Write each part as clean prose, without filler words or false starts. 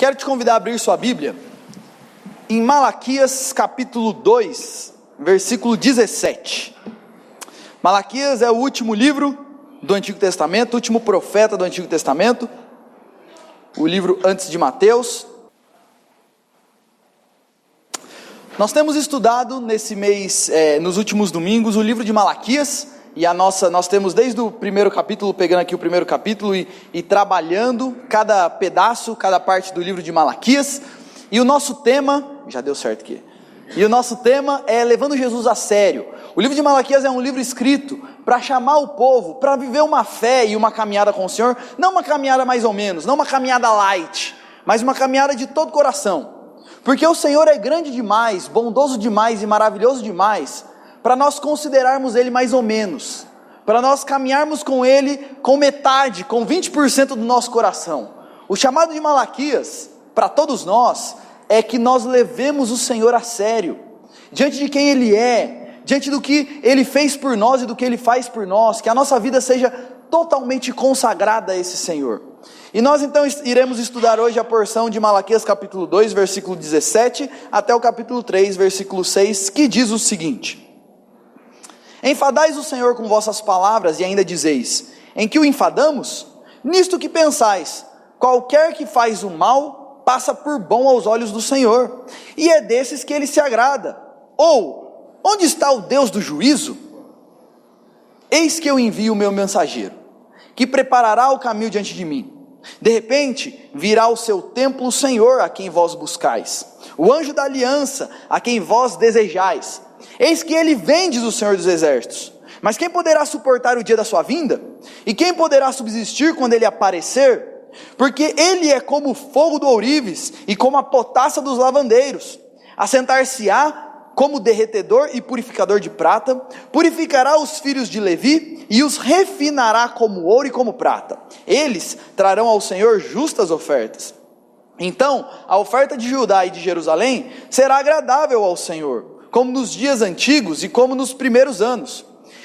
Quero te convidar a abrir sua Bíblia em Malaquias capítulo 2, versículo 17. Malaquias é o último livro do Antigo Testamento, o último profeta do Antigo Testamento, o livro antes de Mateus. Nós temos estudado nesse mês, nos últimos domingos, o livro de Malaquias, e nós temos desde o primeiro capítulo, pegando aqui o primeiro capítulo e trabalhando cada pedaço, cada parte do livro de Malaquias, e o nosso tema, já deu certo aqui, e o nosso tema é levando Jesus a sério. O livro de Malaquias é um livro escrito para chamar o povo, para viver uma fé e uma caminhada com o Senhor, não uma caminhada mais ou menos, não uma caminhada light, mas uma caminhada de todo coração, porque o Senhor é grande demais, bondoso demais e maravilhoso demais, para nós considerarmos Ele mais ou menos, para nós caminharmos com Ele com metade, com 20% do nosso coração. O chamado de Malaquias, para todos nós, é que nós levemos o Senhor a sério, diante de quem Ele é, diante do que Ele fez por nós e do que Ele faz por nós, que a nossa vida seja totalmente consagrada a esse Senhor. E nós então iremos estudar hoje a porção de Malaquias capítulo 2, versículo 17, até o capítulo 3, versículo 6, que diz o seguinte: enfadais o Senhor com vossas palavras e ainda dizeis, em que o enfadamos? Nisto que pensais, qualquer que faz o mal, passa por bom aos olhos do Senhor, e é desses que Ele se agrada. Ou, onde está o Deus do juízo? Eis que eu envio o meu mensageiro, que preparará o caminho diante de mim. De repente, virá ao seu templo o Senhor, a quem vós buscais, o anjo da aliança, a quem vós desejais. Eis que ele vem, diz o Senhor dos exércitos. Mas quem poderá suportar o dia da sua vinda? E quem poderá subsistir quando ele aparecer? Porque ele é como o fogo do ourives e como a potassa dos lavandeiros. Assentar-se-á como derretedor e purificador de prata, purificará os filhos de Levi e os refinará como ouro e como prata. Eles trarão ao Senhor justas ofertas. Então, a oferta de Judá e de Jerusalém será agradável ao Senhor, como nos dias antigos e como nos primeiros anos.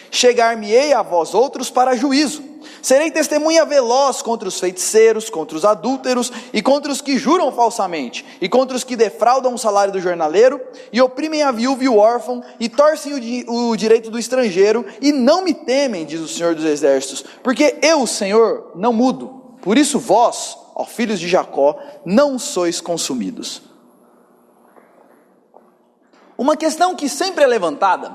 Chegar-me-ei a vós outros para juízo. Serei testemunha veloz contra os feiticeiros, contra os adúlteros e contra os que juram falsamente, e contra os que defraudam o salário do jornaleiro, e oprimem a viúva e o órfão, e torcem o direito do estrangeiro, e não me temem, diz o Senhor dos exércitos, porque eu, o Senhor, não mudo. Por isso vós, ó filhos de Jacó, não sois consumidos. Uma questão que sempre é levantada,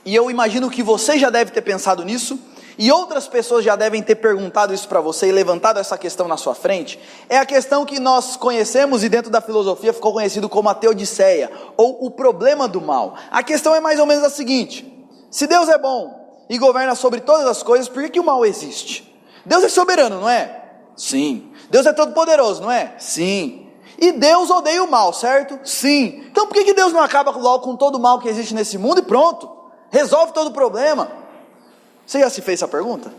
e eu imagino que você já deve ter pensado nisso, e outras pessoas já devem ter perguntado isso para você e levantado essa questão na sua frente, é a questão que nós conhecemos e dentro da filosofia ficou conhecido como a teodiceia, ou o problema do mal. A questão é mais ou menos a seguinte: se Deus é bom e governa sobre todas as coisas, por que o mal existe? Deus é soberano, não é? Sim. Deus é todo poderoso, não é? Sim. E Deus odeia o mal, certo? Sim. Então por que Deus não acaba logo com todo o mal que existe nesse mundo e pronto? Resolve todo o problema. Você já se fez essa pergunta?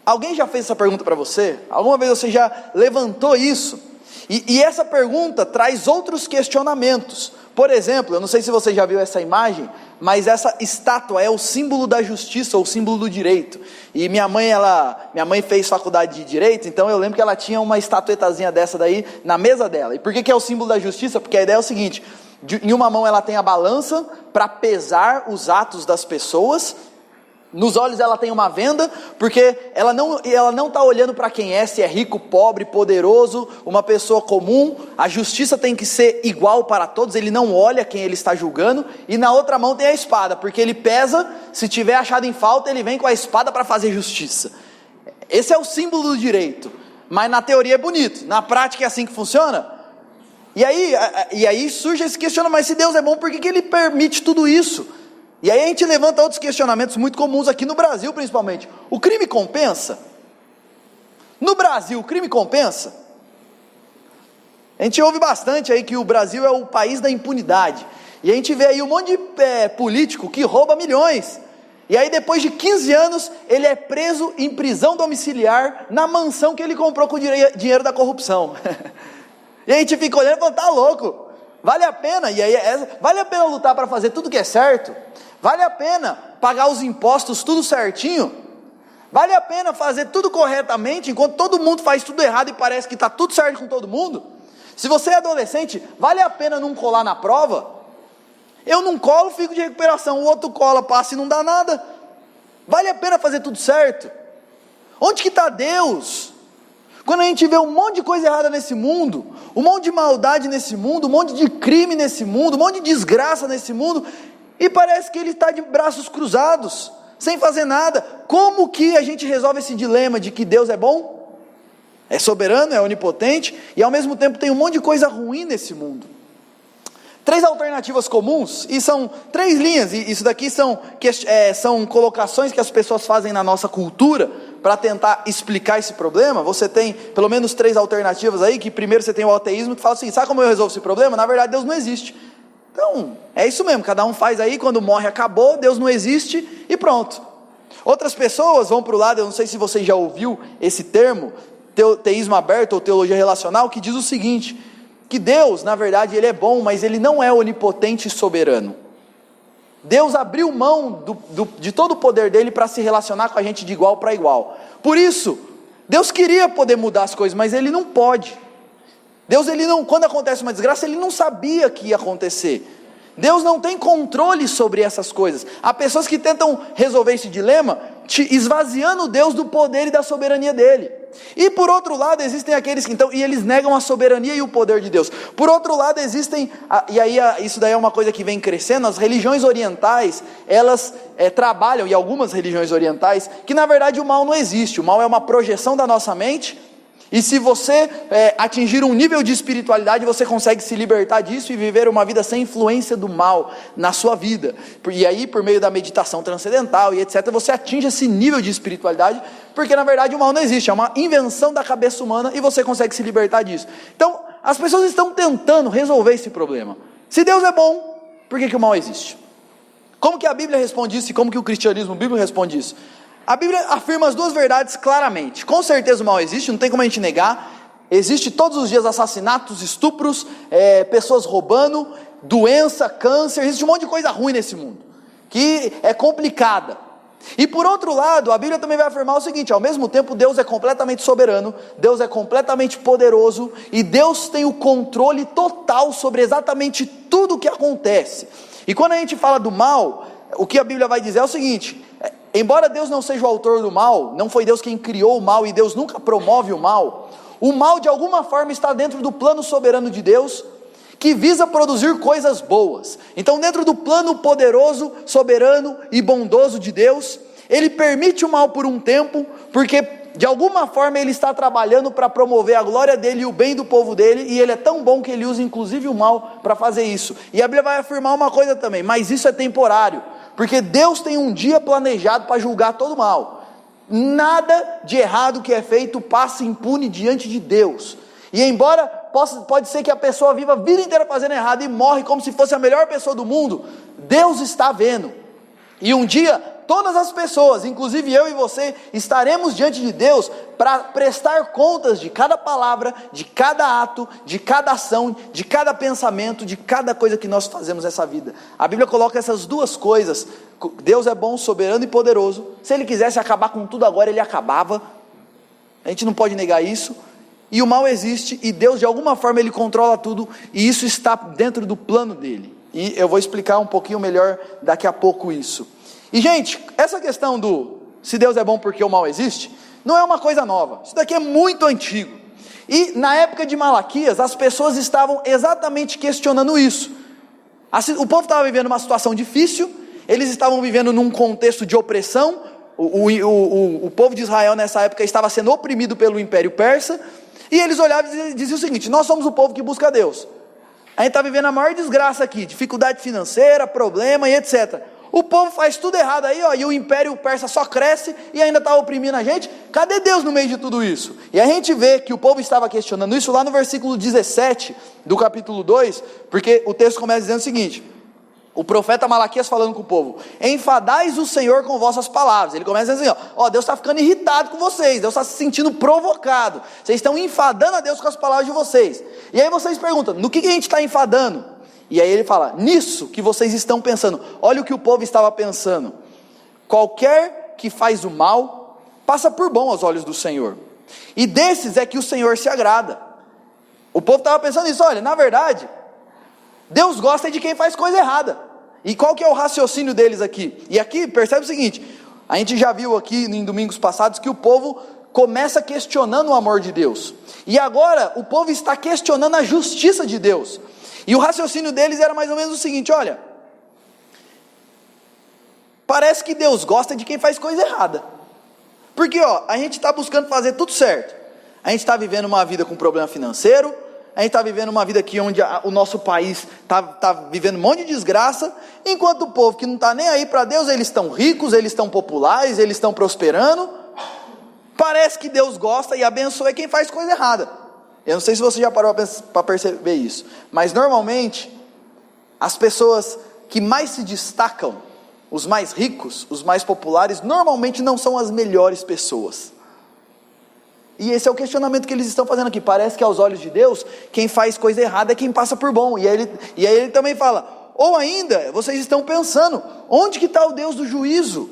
Alguém já fez essa pergunta para você? Alguma vez você já levantou isso? E essa pergunta traz outros questionamentos. Por exemplo, eu não sei se você já viu essa imagem, mas essa estátua é o símbolo da justiça, ou o símbolo do direito. E minha mãe fez faculdade de direito, então eu lembro que ela tinha uma estatuetazinha dessa daí na mesa dela. E por que é o símbolo da justiça? Porque a ideia é o seguinte: em uma mão ela tem a balança para pesar os atos das pessoas, nos olhos ela tem uma venda, porque ela não está olhando para quem é, se é rico, pobre, poderoso, uma pessoa comum. A justiça tem que ser igual para todos, ele não olha quem ele está julgando. E na outra mão tem a espada, porque ele pesa, se tiver achado em falta, ele vem com a espada para fazer justiça. Esse é o símbolo do direito, mas na teoria é bonito, na prática é assim que funciona. E aí surge esse questionamento: mas se Deus é bom, por que Ele permite tudo isso? E aí a gente levanta outros questionamentos muito comuns aqui no Brasil principalmente. O crime compensa? No Brasil, o crime compensa? A gente ouve bastante aí que o Brasil é o país da impunidade. E a gente vê aí um monte de político que rouba milhões. E aí depois de 15 anos, ele é preso em prisão domiciliar na mansão que ele comprou com o dinheiro da corrupção. E a gente fica olhando e falando: tá louco? Vale a pena? E aí vale a pena lutar para fazer tudo que é certo? Vale a pena pagar os impostos tudo certinho? Vale a pena fazer tudo corretamente, enquanto todo mundo faz tudo errado e parece que está tudo certo com todo mundo? Se você é adolescente, vale a pena não colar na prova? Eu não colo, fico de recuperação, o outro cola, passa e não dá nada. Vale a pena fazer tudo certo? Onde que está Deus? Quando a gente vê um monte de coisa errada nesse mundo, um monte de maldade nesse mundo, um monte de crime nesse mundo, um monte de desgraça nesse mundo, e parece que Ele está de braços cruzados, sem fazer nada. Como que a gente resolve esse dilema de que Deus é bom, é soberano, é onipotente, e ao mesmo tempo tem um monte de coisa ruim nesse mundo? 3 alternativas comuns, e são 3 linhas, e isso daqui são colocações que as pessoas fazem na nossa cultura, para tentar explicar esse problema. Você tem pelo menos 3 alternativas aí, que primeiro você tem o ateísmo, que fala assim, sabe como eu resolvo esse problema? Na verdade Deus não existe. Então, é isso mesmo, cada um faz aí, quando morre acabou, Deus não existe, e pronto. Outras pessoas vão para o lado, eu não sei se você já ouviu esse termo, teísmo aberto ou teologia relacional, que diz o seguinte, que Deus, na verdade, Ele é bom, mas Ele não é onipotente e soberano. Deus abriu mão de todo o poder dele para se relacionar com a gente de igual para igual. Por isso, Deus queria poder mudar as coisas, mas Ele não pode. Deus, quando acontece uma desgraça, Ele não sabia que ia acontecer. Deus não tem controle sobre essas coisas. Há pessoas que tentam resolver esse dilema, esvaziando Deus do poder e da soberania dele. E por outro lado, existem aqueles que e eles negam a soberania e o poder de Deus. Por outro lado, existem, isso daí é uma coisa que vem crescendo, as religiões orientais, elas trabalham, e algumas religiões orientais, que na verdade o mal não existe, o mal é uma projeção da nossa mente, e se você atingir um nível de espiritualidade, você consegue se libertar disso e viver uma vida sem influência do mal na sua vida. E aí, por meio da meditação transcendental e etc., você atinge esse nível de espiritualidade, porque na verdade o mal não existe, é uma invenção da cabeça humana e você consegue se libertar disso. Então, as pessoas estão tentando resolver esse problema. Se Deus é bom, por que o mal existe? Como que a Bíblia responde isso e como que o cristianismo bíblico responde isso? A Bíblia afirma as 2 verdades claramente. Com certeza o mal existe, não tem como a gente negar. Existe todos os dias assassinatos, estupros, pessoas roubando, doença, câncer, existe um monte de coisa ruim nesse mundo, que é complicada. E por outro lado, a Bíblia também vai afirmar o seguinte, ao mesmo tempo Deus é completamente soberano, Deus é completamente poderoso, e Deus tem o controle total sobre exatamente tudo o que acontece. E quando a gente fala do mal, o que a Bíblia vai dizer é o seguinte, embora Deus não seja o autor do mal, não foi Deus quem criou o mal, e Deus nunca promove o mal de alguma forma está dentro do plano soberano de Deus, que visa produzir coisas boas. Então, dentro do plano poderoso, soberano e bondoso de Deus, Ele permite o mal por um tempo, porque de alguma forma Ele está trabalhando para promover a glória dEle e o bem do povo dEle, e Ele é tão bom que Ele usa inclusive o mal para fazer isso. E a Bíblia vai afirmar uma coisa também, mas isso é temporário, porque Deus tem um dia planejado para julgar todo o mal. Nada de errado que é feito passa impune diante de Deus. E embora pode ser que a pessoa viva a vida inteira fazendo errado e morre como se fosse a melhor pessoa do mundo, Deus está vendo. E um dia, todas as pessoas, inclusive eu e você, estaremos diante de Deus para prestar contas de cada palavra, de cada ato, de cada ação, de cada pensamento, de cada coisa que nós fazemos nessa vida. A Bíblia coloca essas 2 coisas, Deus é bom, soberano e poderoso. Se Ele quisesse acabar com tudo agora, Ele acabava, a gente não pode negar isso. E o mal existe, e Deus de alguma forma Ele controla tudo, e isso está dentro do plano dEle. E eu vou explicar um pouquinho melhor daqui a pouco isso. E gente, essa questão se Deus é bom porque o mal existe, não é uma coisa nova, isso daqui é muito antigo. E na época de Malaquias, as pessoas estavam exatamente questionando isso. O povo estava vivendo uma situação difícil, eles estavam vivendo num contexto de opressão, o povo de Israel nessa época estava sendo oprimido pelo Império Persa, e eles olhavam e diziam o seguinte, nós somos o povo que busca Deus. A gente está vivendo a maior desgraça aqui, dificuldade financeira, problema e etc. O povo faz tudo errado aí, e o Império Persa só cresce e ainda está oprimindo a gente. Cadê Deus no meio de tudo isso? E a gente vê que o povo estava questionando isso lá no versículo 17 do capítulo 2, porque o texto começa dizendo o seguinte, o profeta Malaquias falando com o povo, enfadais o Senhor com vossas palavras. Ele começa dizendo assim, Deus está ficando irritado com vocês, Deus está se sentindo provocado, vocês estão enfadando a Deus com as palavras de vocês. E aí vocês perguntam, no que a gente está enfadando? E aí ele fala, nisso que vocês estão pensando. Olha o que o povo estava pensando, qualquer que faz o mal, passa por bom aos olhos do Senhor, e desses é que o Senhor se agrada. O povo estava pensando nisso, olha, na verdade, Deus gosta de quem faz coisa errada. E qual que é o raciocínio deles aqui? E aqui, percebe o seguinte, a gente já viu aqui em domingos passados que o povo começa questionando o amor de Deus. E agora o povo está questionando a justiça de Deus. E o raciocínio deles era mais ou menos o seguinte, olha, parece que Deus gosta de quem faz coisa errada. Porque a gente está buscando fazer tudo certo. A gente está vivendo uma vida com problema financeiro, a gente está vivendo uma vida aqui onde o nosso país está vivendo um monte de desgraça, enquanto o povo que não está nem aí para Deus, eles estão ricos, eles estão populares, eles estão prosperando. Parece que Deus gosta e abençoa quem faz coisa errada. Eu não sei se você já parou para perceber isso, mas normalmente as pessoas que mais se destacam, os mais ricos, os mais populares, normalmente não são as melhores pessoas. E esse é o questionamento que eles estão fazendo aqui. Parece que aos olhos de Deus, quem faz coisa errada é quem passa por bom. E aí ele também fala, ou ainda, vocês estão pensando, onde que está o Deus do juízo?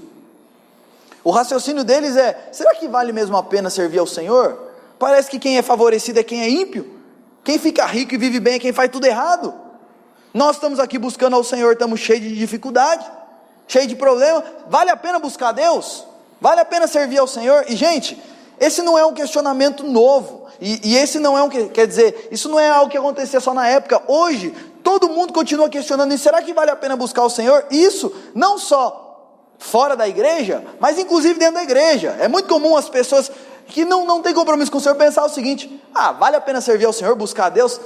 O raciocínio deles é, será que vale mesmo a pena servir ao Senhor? Parece que quem é favorecido é quem é ímpio. Quem fica rico e vive bem é quem faz tudo errado. Nós estamos aqui buscando ao Senhor, estamos cheios de dificuldade, cheios de problema. Vale a pena buscar Deus? Vale a pena servir ao Senhor? E gente, esse não é um questionamento novo, e esse não é quer dizer, isso não é algo que acontecia só na época. Hoje, todo mundo continua questionando, e será que vale a pena buscar o Senhor? Isso, não só fora da igreja, mas inclusive dentro da igreja. É muito comum as pessoas que não têm compromisso com o Senhor pensar o seguinte, vale a pena servir ao Senhor, buscar a Deus?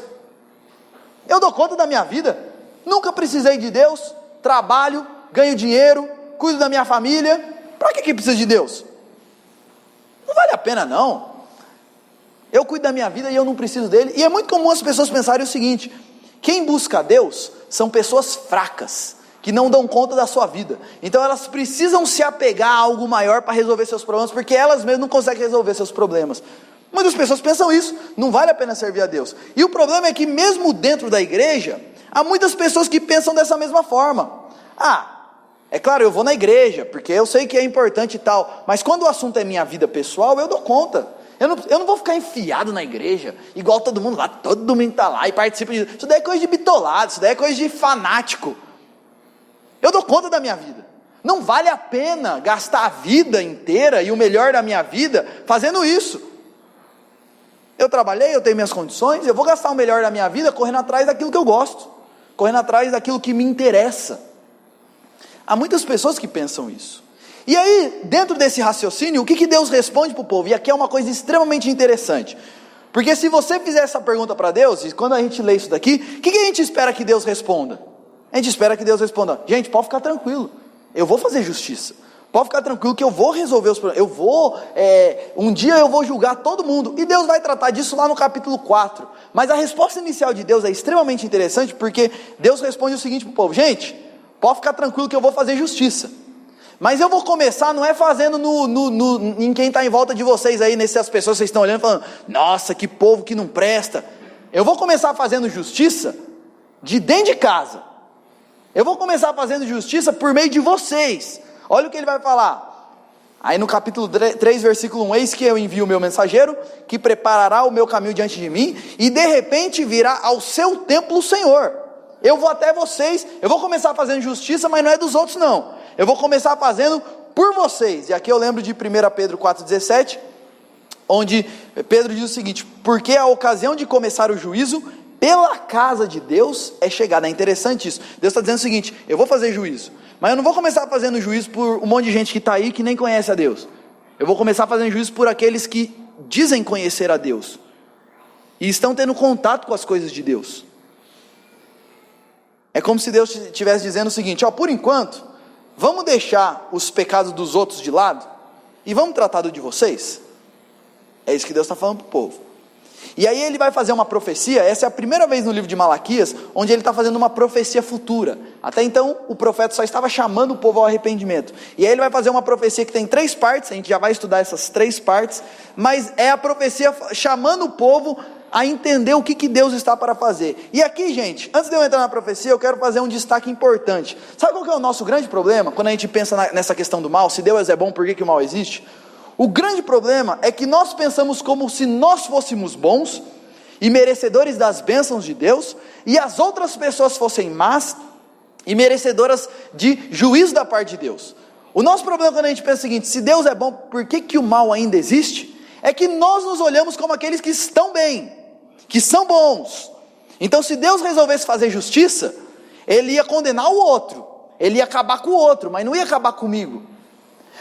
Eu dou conta da minha vida, nunca precisei de Deus, trabalho, ganho dinheiro, cuido da minha família, para que precisa de Deus? Não vale a pena não, eu cuido da minha vida e eu não preciso dele. E é muito comum as pessoas pensarem o seguinte, quem busca a Deus são pessoas fracas, que não dão conta da sua vida, então elas precisam se apegar a algo maior para resolver seus problemas, porque elas mesmas não conseguem resolver seus problemas. Muitas pessoas pensam isso, não vale a pena servir a Deus. E o problema é que mesmo dentro da igreja, há muitas pessoas que pensam dessa mesma forma. É claro, eu vou na igreja, porque eu sei que é importante e tal, mas quando o assunto é minha vida pessoal, eu dou conta. Eu não vou ficar enfiado na igreja, igual todo mundo lá, todo domingo está lá e participa disso. Isso daí é coisa de bitolado, isso daí é coisa de fanático. Eu dou conta da minha vida. Não vale a pena gastar a vida inteira e o melhor da minha vida fazendo isso. Eu trabalhei, eu tenho minhas condições, eu vou gastar o melhor da minha vida correndo atrás daquilo que eu gosto, correndo atrás daquilo que me interessa. Há muitas pessoas que pensam isso. E aí, dentro desse raciocínio, o que Deus responde para o povo? E aqui é uma coisa extremamente interessante. Porque se você fizer essa pergunta para Deus, e quando a gente lê isso daqui, o que a gente espera que Deus responda? A gente espera que Deus responda, gente, pode ficar tranquilo, eu vou fazer justiça. Pode ficar tranquilo que eu vou resolver os problemas. Um dia eu vou julgar todo mundo. E Deus vai tratar disso lá no capítulo 4. Mas a resposta inicial de Deus é extremamente interessante, porque Deus responde o seguinte para o povo, gente, pode ficar tranquilo que eu vou fazer justiça. Mas eu vou começar, não é fazendo em quem está em volta de vocês aí, nessas pessoas que vocês estão olhando, falando, nossa, que povo que não presta. Eu vou começar fazendo justiça de dentro de casa. Eu vou começar fazendo justiça por meio de vocês. Olha o que ele vai falar. Aí no capítulo 3, versículo 1, eis que eu envio o meu mensageiro, que preparará o meu caminho diante de mim, e de repente virá ao seu templo o Senhor. Eu vou até vocês, eu vou começar fazendo justiça, mas não é dos outros não. Eu vou começar fazendo por vocês. E aqui eu lembro de 1 Pedro 4,17, onde Pedro diz o seguinte, porque a ocasião de começar o juízo pela casa de Deus é chegada. É interessante isso. Deus está dizendo o seguinte, eu vou fazer juízo, mas eu não vou começar fazendo juízo por um monte de gente que está aí que nem conhece a Deus. Eu vou começar fazendo juízo por aqueles que dizem conhecer a Deus e estão tendo contato com as coisas de Deus. É como se Deus estivesse dizendo o seguinte, por enquanto, vamos deixar os pecados dos outros de lado e vamos tratar do de vocês. É isso que Deus está falando para o povo. E aí ele vai fazer uma profecia, essa é a primeira vez no livro de Malaquias, onde ele está fazendo uma profecia futura. Até então o profeta só estava chamando o povo ao arrependimento. E aí ele vai fazer uma profecia que tem 3 partes, a gente já vai estudar essas 3 partes, mas é a profecia chamando o povo a entender o que Deus está para fazer. E aqui, gente, antes de eu entrar na profecia, eu quero fazer um destaque importante. Sabe qual que é o nosso grande problema, quando a gente pensa nessa questão do mal? Se Deus é bom, por que o mal existe? O grande problema é que nós pensamos como se nós fôssemos bons, e merecedores das bênçãos de Deus, e as outras pessoas fossem más e merecedoras de juízo da parte de Deus. O nosso problema quando a gente pensa o seguinte: se Deus é bom, por que o mal ainda existe? É que nós nos olhamos como aqueles que estão bem, que são bons. Então, se Deus resolvesse fazer justiça, Ele ia condenar o outro, Ele ia acabar com o outro, mas não ia acabar comigo.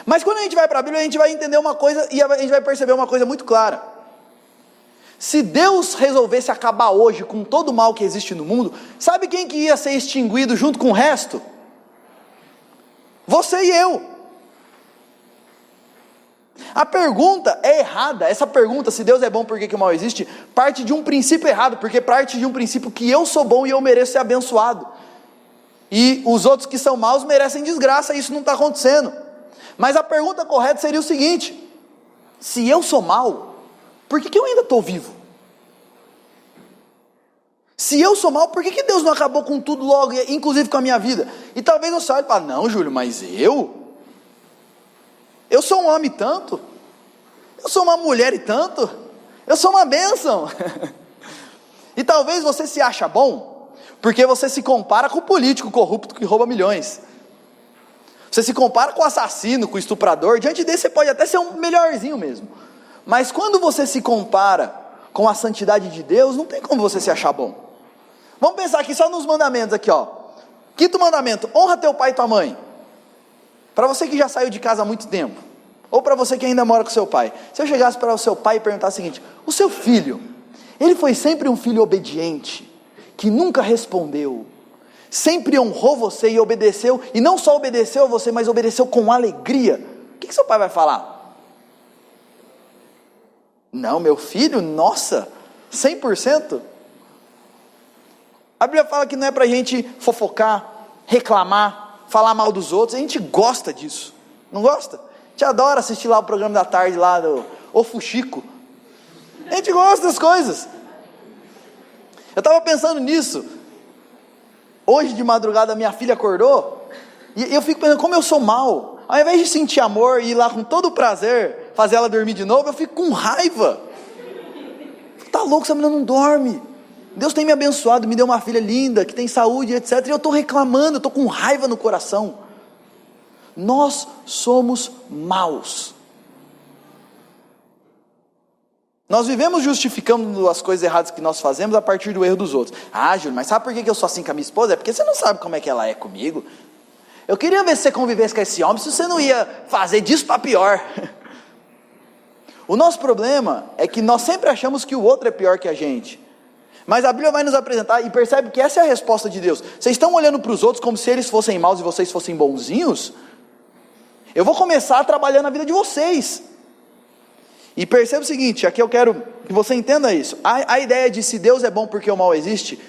Mas quando a gente vai para a Bíblia, a gente vai entender uma coisa, e a gente vai perceber uma coisa muito clara. Se Deus resolvesse acabar hoje com todo o mal que existe no mundo, sabe quem que ia ser extinguido junto com o resto? Você e eu. A pergunta é errada. Essa pergunta, se Deus é bom, por que o mal existe, parte de um princípio errado, porque parte de um princípio que eu sou bom e eu mereço ser abençoado, e os outros que são maus merecem desgraça, e isso não está acontecendo. Mas a pergunta correta seria o seguinte: se eu sou mau, por que eu ainda estou vivo? Se eu sou mau, por que Deus não acabou com tudo logo, inclusive com a minha vida? E talvez você olhe e fale: não, Júlio, mas eu sou um homem e tanto, eu sou uma mulher e tanto, eu sou uma bênção. E talvez você se acha bom, porque você se compara com o político corrupto que rouba milhões. Você se compara com o assassino, com o estuprador. Diante desse você pode até ser um melhorzinho mesmo. Mas quando você se compara com a santidade de Deus, não tem como você se achar bom. Vamos pensar aqui só nos mandamentos aqui, ó. Quinto mandamento: honra teu pai e tua mãe. Para você que já saiu de casa há muito tempo, ou para você que ainda mora com seu pai, se eu chegasse para o seu pai e perguntasse o seguinte: o seu filho, ele foi sempre um filho obediente, que nunca respondeu, sempre honrou você e obedeceu, e não só obedeceu a você, mas obedeceu com alegria, o que seu pai vai falar? Não, meu filho, nossa, 100%? A Bíblia fala que não é para a gente fofocar, reclamar, falar mal dos outros. A gente gosta disso, não gosta? A gente adora assistir lá o programa da tarde lá do O Fuxico. A gente gosta das coisas. Eu estava pensando nisso. Hoje de madrugada minha filha acordou, e eu fico pensando como eu sou mal. Ao invés de sentir amor e ir lá com todo o prazer fazer ela dormir de novo, eu fico com raiva. Tá louco, essa menina não dorme. Deus tem me abençoado, me deu uma filha linda, que tem saúde, etc. E eu estou reclamando, eu estou com raiva no coração. Nós somos maus. Nós vivemos justificando as coisas erradas que nós fazemos a partir do erro dos outros. Ah, Júlio, mas sabe por que eu sou assim com a minha esposa? É porque você não sabe como é que ela é comigo. Eu queria ver se você convivesse com esse homem, se você não ia fazer disso para pior. O nosso problema é que nós sempre achamos que o outro é pior que a gente. Mas a Bíblia vai nos apresentar, e percebe que essa é a resposta de Deus. Vocês estão olhando para os outros como se eles fossem maus e vocês fossem bonzinhos? Eu vou começar a trabalhar na vida de vocês. E perceba o seguinte, aqui eu quero que você entenda isso. A ideia de se Deus é bom porque o mal existe,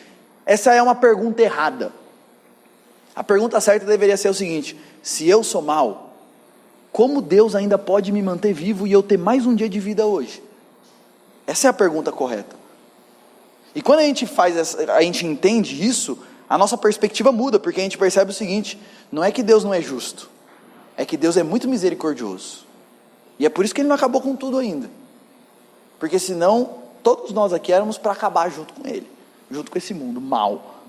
essa é uma pergunta errada. A pergunta certa deveria ser o seguinte: se eu sou mal, como Deus ainda pode me manter vivo e eu ter mais um dia de vida hoje? Essa é a pergunta correta. E quando a gente entende isso, a nossa perspectiva muda, porque a gente percebe o seguinte: não é que Deus não é justo, é que Deus é muito misericordioso. E é por isso que Ele não acabou com tudo ainda. Porque senão, todos nós aqui éramos para acabar junto com Ele, junto com esse mundo mal.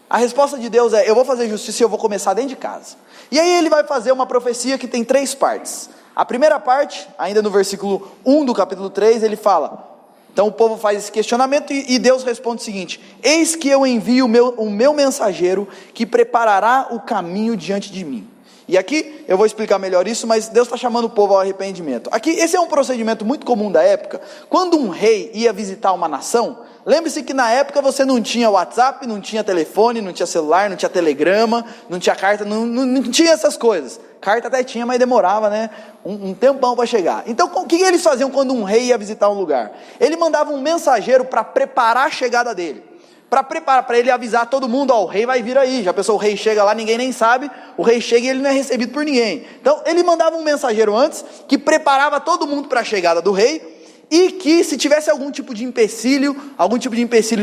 A resposta de Deus é: eu vou fazer justiça e eu vou começar dentro de casa. E aí Ele vai fazer uma profecia que tem 3 partes. A primeira parte, ainda no versículo 1 do capítulo 3, Ele fala... Então o povo faz esse questionamento e Deus responde o seguinte: eis que eu envio o meu mensageiro, que preparará o caminho diante de mim. E aqui eu vou explicar melhor isso, mas Deus está chamando o povo ao arrependimento. Aqui esse é um procedimento muito comum da época. Quando um rei ia visitar uma nação, lembre-se que na época você não tinha WhatsApp, não tinha telefone, não tinha celular, não tinha telegrama, não tinha carta, não tinha essas coisas. Carta até tinha, mas demorava, né? Um tempão para chegar. Então o que eles faziam quando um rei ia visitar um lugar? Ele mandava um mensageiro para preparar a chegada dele. Para preparar, para ele avisar todo mundo: ó, o rei vai vir aí. Já pensou, o rei chega lá, ninguém nem sabe, o rei chega e ele não é recebido por ninguém. Então ele mandava um mensageiro antes, que preparava todo mundo para a chegada do rei, e que se tivesse algum tipo de empecilho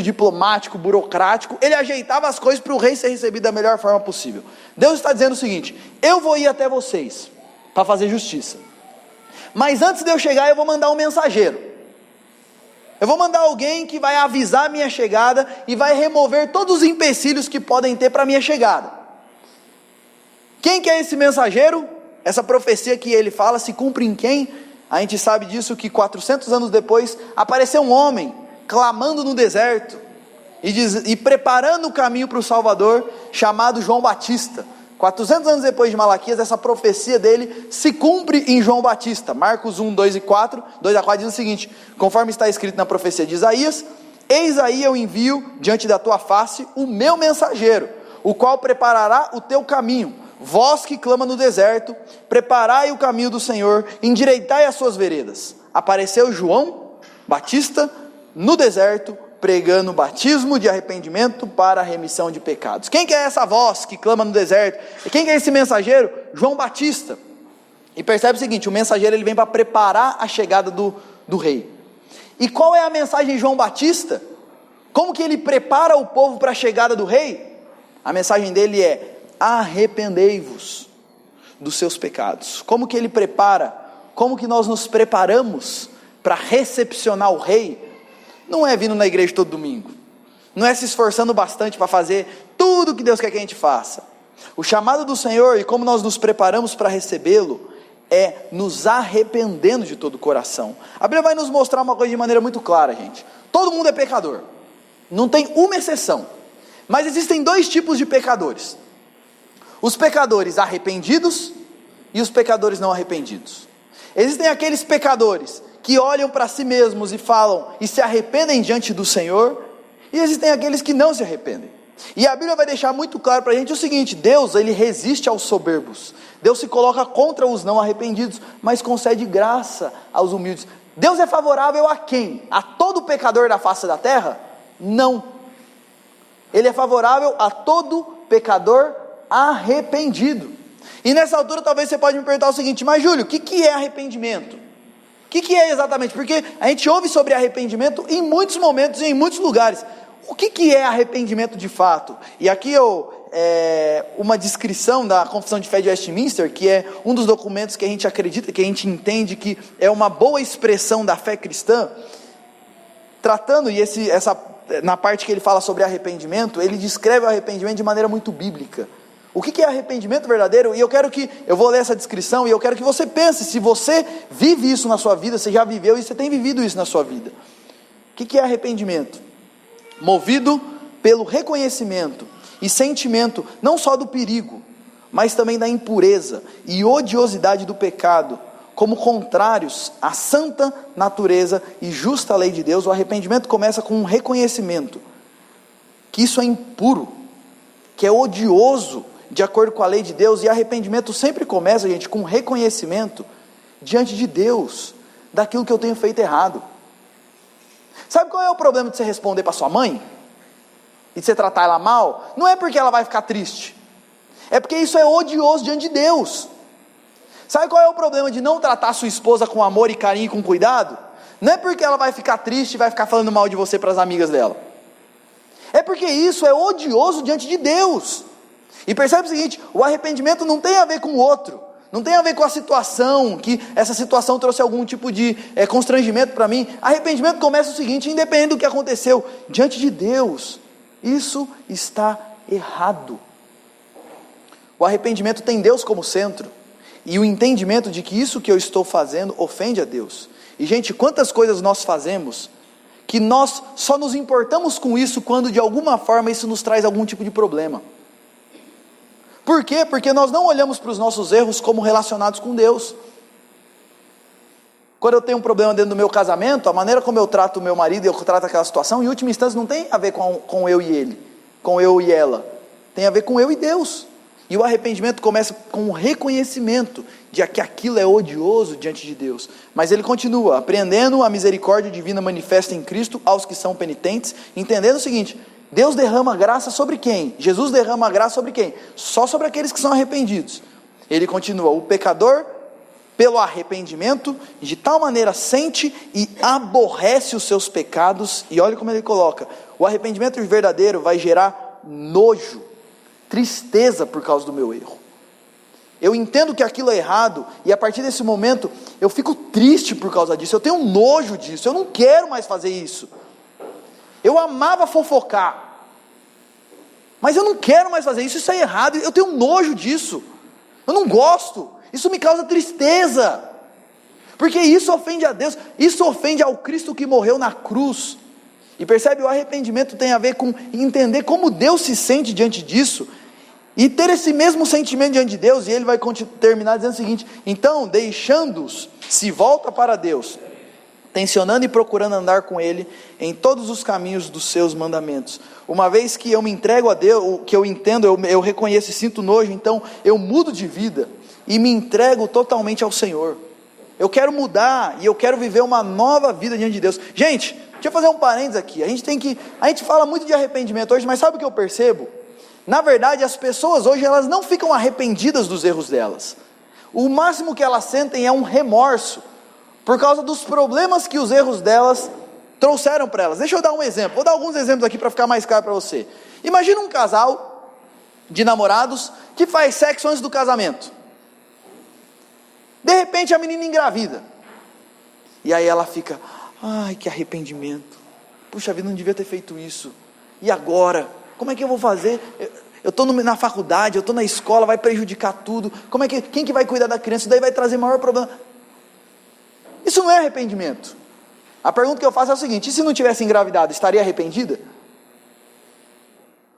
diplomático, burocrático, ele ajeitava as coisas para o rei ser recebido da melhor forma possível. Deus está dizendo o seguinte: eu vou ir até vocês para fazer justiça, mas antes de eu chegar eu vou mandar um mensageiro. Eu vou mandar alguém que vai avisar a minha chegada e vai remover todos os empecilhos que podem ter para a minha chegada. Quem que é esse mensageiro? Essa profecia que ele fala se cumpre em quem? A gente sabe disso que 400 anos depois apareceu um homem clamando no deserto e preparando o caminho para o Salvador, chamado João Batista. 400 anos depois de Malaquias, essa profecia dele se cumpre em João Batista. Marcos 1, 2 a 4 diz o seguinte: conforme está escrito na profecia de Isaías: eis aí eu envio diante da tua face o meu mensageiro, o qual preparará o teu caminho. Vós que clama no deserto, preparai o caminho do Senhor, endireitai as suas veredas. Apareceu João Batista no deserto, pregando batismo de arrependimento para a remissão de pecados. Quem que é essa voz que clama no deserto? E quem que é esse mensageiro? João Batista. E percebe o seguinte: o mensageiro ele vem para preparar a chegada do rei. E qual é a mensagem de João Batista? Como que ele prepara o povo para a chegada do rei? A mensagem dele é: arrependei-vos dos seus pecados. Como que ele prepara? Como que nós nos preparamos para recepcionar o rei? Não é vindo na igreja todo domingo, não é se esforçando bastante para fazer tudo que Deus quer que a gente faça. O chamado do Senhor e como nós nos preparamos para recebê-lo é nos arrependendo de todo o coração. A Bíblia vai nos mostrar uma coisa de maneira muito clara, gente. Todo mundo é pecador, não tem uma exceção, mas existem dois tipos de pecadores: os pecadores arrependidos e os pecadores não arrependidos. Existem aqueles pecadores que olham para si mesmos e falam e se arrependem diante do Senhor, e existem aqueles que não se arrependem. E a Bíblia vai deixar muito claro para a gente o seguinte: Deus, ele resiste aos soberbos, Deus se coloca contra os não arrependidos, mas concede graça aos humildes. Deus é favorável a quem? A todo pecador da face da terra? Não. Ele é favorável a todo pecador arrependido. E nessa altura talvez você pode me perguntar o seguinte: mas Júlio, o que é arrependimento? O que é exatamente? Porque a gente ouve sobre arrependimento em muitos momentos e em muitos lugares. O que é arrependimento de fato? E aqui uma descrição da Confissão de Fé de Westminster, que é um dos documentos que a gente acredita, que a gente entende que é uma boa expressão da fé cristã, tratando, na parte que ele fala sobre arrependimento, ele descreve o arrependimento de maneira muito bíblica. O que é arrependimento verdadeiro? E eu vou ler essa descrição e eu quero que você pense, se você vive isso na sua vida, você já viveu e você tem vivido isso na sua vida. O que é arrependimento? Movido pelo reconhecimento e sentimento, não só do perigo, mas também da impureza e odiosidade do pecado, como contrários à santa natureza e justa lei de Deus. O arrependimento começa com um reconhecimento que isso é impuro, que é odioso de acordo com a lei de Deus. E arrependimento sempre começa, gente, com reconhecimento diante de Deus daquilo que eu tenho feito errado. Sabe qual é o problema de você responder para sua mãe e de você tratar ela mal? Não é porque ela vai ficar triste, é porque isso é odioso diante de Deus. Sabe qual é o problema de não tratar sua esposa com amor e carinho e com cuidado? Não é porque ela vai ficar triste e vai ficar falando mal de você para as amigas dela, é porque isso é odioso diante de Deus. E percebe o seguinte: o arrependimento não tem a ver com o outro, não tem a ver com a situação, que essa situação trouxe algum tipo de constrangimento para mim. Arrependimento começa o seguinte: independente do que aconteceu, diante de Deus, isso está errado. O arrependimento tem Deus como centro, e o entendimento de que isso que eu estou fazendo ofende a Deus. E gente, quantas coisas nós fazemos que nós só nos importamos com isso quando de alguma forma isso nos traz algum tipo de problema. Por quê? Porque nós não olhamos para os nossos erros como relacionados com Deus. Quando eu tenho um problema dentro do meu casamento, a maneira como eu trato o meu marido e eu trato aquela situação, em última instância não tem a ver com eu e ele, com eu e ela, tem a ver com eu e Deus. E o arrependimento começa com o reconhecimento de que aquilo é odioso diante de Deus. Mas ele continua: aprendendo a misericórdia divina manifesta em Cristo aos que são penitentes, entendendo o seguinte: Deus derrama graça sobre quem? Jesus derrama graça sobre quem? Só sobre aqueles que são arrependidos. Ele continua: o pecador, pelo arrependimento, de tal maneira sente e aborrece os seus pecados. E olha como ele coloca: o arrependimento verdadeiro vai gerar nojo, tristeza por causa do meu erro. Eu entendo que aquilo é errado, e a partir desse momento, eu fico triste por causa disso, eu tenho nojo disso, eu não quero mais fazer isso. Eu amava fofocar, mas eu não quero mais fazer isso, isso é errado, eu tenho nojo disso, eu não gosto, isso me causa tristeza, porque isso ofende a Deus, isso ofende ao Cristo que morreu na cruz. E percebe, o arrependimento tem a ver com entender como Deus se sente diante disso, e ter esse mesmo sentimento diante de Deus. E ele vai terminar dizendo o seguinte: então, deixando-os, se volta para Deus, tensionando e procurando andar com Ele em todos os caminhos dos seus mandamentos. Uma vez que eu me entrego a Deus, o que eu entendo, eu reconheço e sinto nojo, então eu mudo de vida e me entrego totalmente ao Senhor. Eu quero mudar e eu quero viver uma nova vida diante de Deus. Gente, deixa eu fazer um parênteses aqui. A gente fala muito de arrependimento hoje, mas sabe o que eu percebo? Na verdade, as pessoas hoje, elas não ficam arrependidas dos erros delas. O máximo que elas sentem é um remorso, por causa dos problemas que os erros delas trouxeram para elas. Deixa eu dar um exemplo, vou dar alguns exemplos aqui para ficar mais claro para você. Imagina um casal de namorados que faz sexo antes do casamento. De repente a menina engravida. E aí ela fica: ai, que arrependimento. Puxa vida, não devia ter feito isso. E agora? Como é que eu vou fazer? Eu estou na faculdade, eu estou na escola, vai prejudicar tudo. Quem que vai cuidar da criança? Isso daí vai trazer maior problema. Isso não é arrependimento. A pergunta que eu faço é o seguinte: e se não tivesse engravidado, estaria arrependida?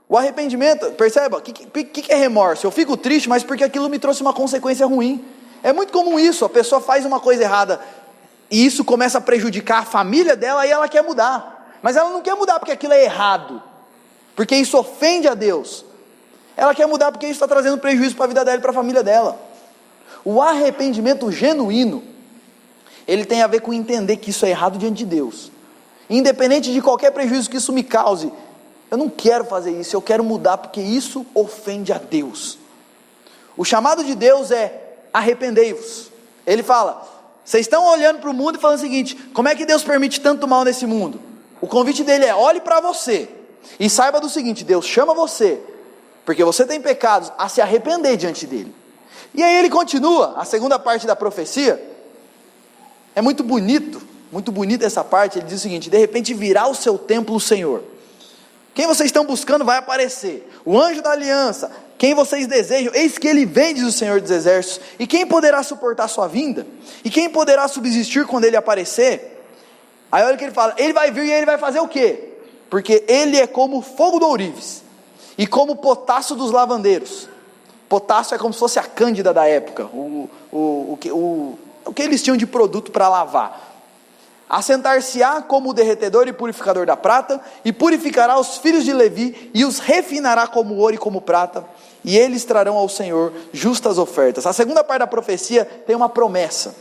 O arrependimento, perceba, o que é remorso? Eu fico triste, mas porque aquilo me trouxe uma consequência ruim. É muito comum isso, a pessoa faz uma coisa errada, e isso começa a prejudicar a família dela, e ela quer mudar. Mas ela não quer mudar porque aquilo é errado, porque isso ofende a Deus. Ela quer mudar porque isso está trazendo prejuízo para a vida dela e para a família dela. O arrependimento genuíno, ele tem a ver com entender que isso é errado diante de Deus. Independente de qualquer prejuízo que isso me cause, eu não quero fazer isso, eu quero mudar porque isso ofende a Deus. O chamado de Deus é: arrependei-vos. Ele fala: vocês estão olhando para o mundo e falando o seguinte: como é que Deus permite tanto mal nesse mundo? O convite dele é: olhe para você e saiba do seguinte: Deus chama você, porque você tem pecados, a se arrepender diante dele. E aí ele continua, a segunda parte da profecia, é muito bonita essa parte. Ele diz o seguinte: de repente virá o seu templo o Senhor. Quem vocês estão buscando vai aparecer, o anjo da aliança, quem vocês desejam, eis que ele vem, diz o Senhor dos Exércitos. E quem poderá suportar sua vinda? E quem poderá subsistir quando ele aparecer? Aí olha o que ele fala: ele vai vir e ele vai fazer o quê? Porque ele é como fogo do ourives, e como potássio dos lavandeiros. Potássio é como se fosse a cândida da época, o que eles tinham de produto para lavar. Assentar-se-á como o derretedor e purificador da prata, e purificará os filhos de Levi, e os refinará como ouro e como prata, e eles trarão ao Senhor justas ofertas. A segunda parte da profecia tem uma promessa